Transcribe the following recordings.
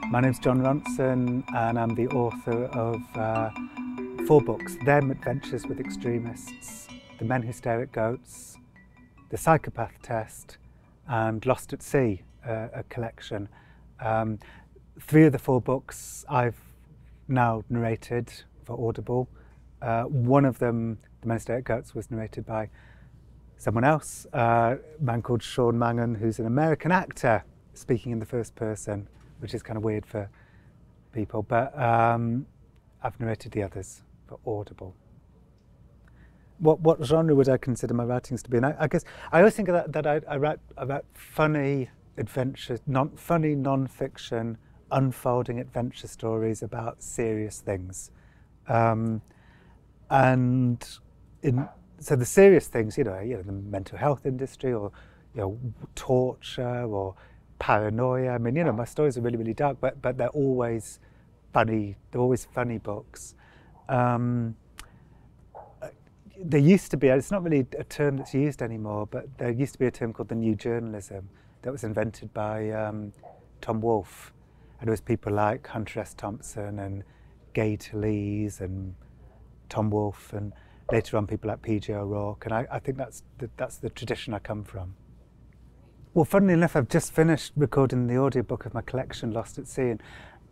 My name's Jon Ronson and I'm the author of 4 books: Them Adventures with Extremists, The Men Who Stare at Goats, The Psychopath Test and Lost at Sea, a collection. 3 of the 4 books I've now narrated for Audible. One of them, The Men Who Stare at Goats, was narrated by someone else, a man called Sean Mangan, who's an American actor speaking in the first person, which is kind of weird for people, but I've narrated the others for Audible. What genre would I consider my writings to be? And I guess I always think of that I write about funny adventure, funny non-fiction, unfolding adventure stories about serious things. So the serious things, the mental health industry, or torture, or paranoia. I mean, my stories are really, really dark, but they're always funny. They're always funny books. There used to be, it's not really a term that's used anymore, but there used to be a term called the new journalism that was invented by Tom Wolfe. And it was people like Hunter S. Thompson and Gay Talese and Tom Wolfe, and later on people like P.J. O'Rourke. And I think that's the tradition I come from. Well, funnily enough, I've just finished recording the audiobook of my collection, Lost at Sea,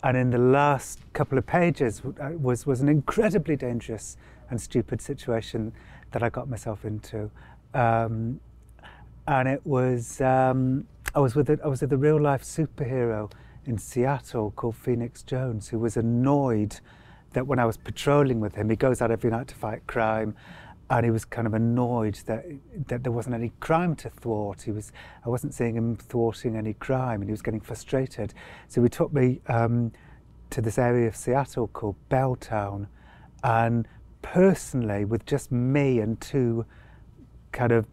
and in the last couple of pages was an incredibly dangerous and stupid situation that I got myself into. And it was, I was with a real life superhero in Seattle called Phoenix Jones, who was annoyed that when I was patrolling with him, he goes out every night to fight crime, and he was kind of annoyed that there wasn't any crime to thwart. I wasn't seeing him thwarting any crime, and he was getting frustrated. So he took me to this area of Seattle called Belltown, and personally, with just me and 2 kind of,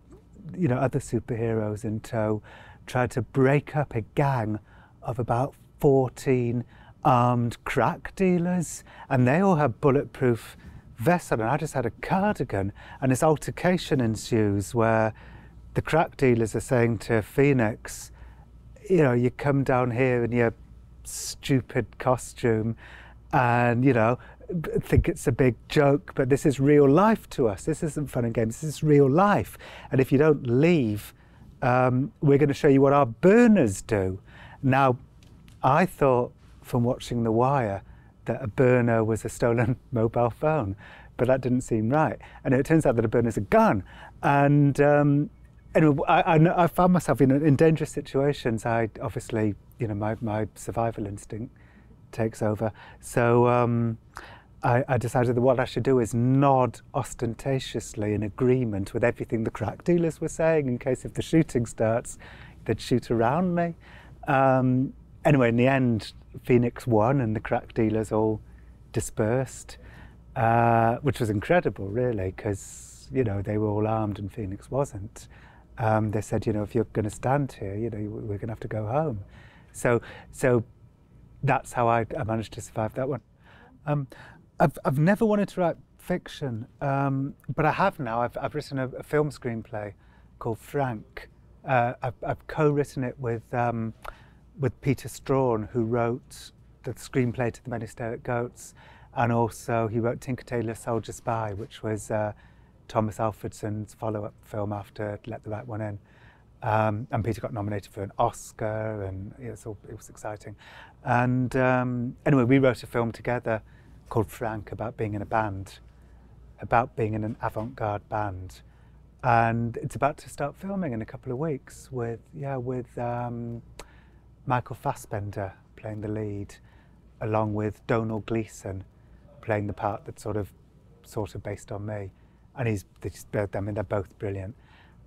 other superheroes in tow, tried to break up a gang of about 14 armed crack dealers, and they all had bulletproof vests on, and I just had a cardigan, and this altercation ensues where the crack dealers are saying to Phoenix, you come down here in your stupid costume and think it's a big joke, but this is real life to us. This isn't fun and games, this is real life, and if you don't leave, we're going to show you what our burners do. Now, I thought from watching The Wire that a burner was a stolen mobile phone, but that didn't seem right. And it turns out that a burner is a gun. And anyway, I found myself in dangerous situations. I obviously, my survival instinct takes over. So I decided that what I should do is nod ostentatiously in agreement with everything the crack dealers were saying, in case if the shooting starts, they'd shoot around me. Anyway, in the end, Phoenix won and the crack dealers all dispersed, which was incredible, really, because, they were all armed and Phoenix wasn't. They said, if you're going to stand here, we're going to have to go home. So that's how I managed to survive that one. I've never wanted to write fiction, but I have now. I've written a film screenplay called Frank. I've co-written it with Peter Strawn, who wrote the screenplay to The Men Who Stare at Goats, and also he wrote Tinker Tailor Soldier Spy, which was Thomas Alfredson's follow-up film after Let the Right One In. And Peter got nominated for an Oscar, and it was exciting. And anyway, we wrote a film together called Frank about being in a band, about being in an avant-garde band. And it's about to start filming in a couple of weeks with Michael Fassbender playing the lead, along with Donal Gleeson playing the part that's sort of based on me. And they're both brilliant.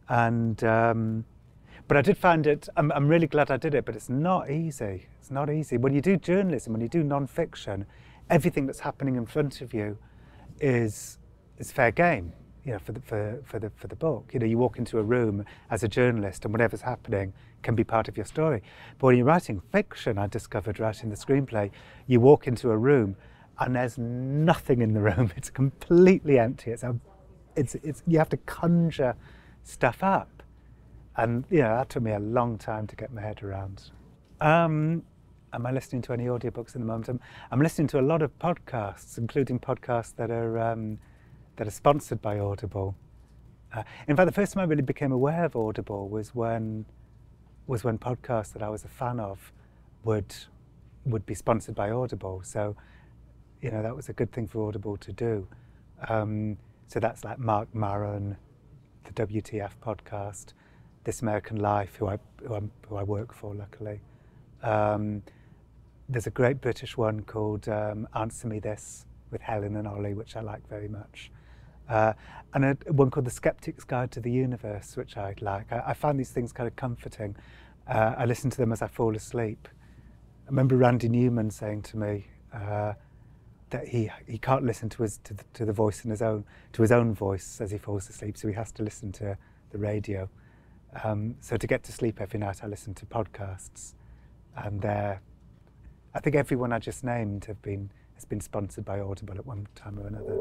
And but I did find it. I'm really glad I did it, but it's not easy. It's not easy. When you do journalism, when you do non-fiction, everything that's happening in front of you is fair game. For the book. You walk into a room as a journalist and whatever's happening can be part of your story. But when you're writing fiction, I discovered writing the screenplay, you walk into a room and there's nothing in the room. It's completely empty. It's you have to conjure stuff up. And that took me a long time to get my head around. am I listening to any audiobooks at the moment? I'm listening to a lot of podcasts, including podcasts that are sponsored by Audible. In fact, the first time I really became aware of Audible was when podcasts that I was a fan of would be sponsored by Audible. So, you know, that was a good thing for Audible to do. So that's like Mark Maron, the WTF podcast, This American Life, who I work for, luckily. There's a great British one called Answer Me This with Helen and Ollie, which I like very much. And one called The Skeptic's Guide to the Universe, which I like. I find these things kind of comforting. I listen to them as I fall asleep. I remember Randy Newman saying to me that he can't listen to the voice in his own voice as he falls asleep, so he has to listen to the radio. So to get to sleep every night, I listen to podcasts, and I think everyone I just named has been sponsored by Audible at one time or another.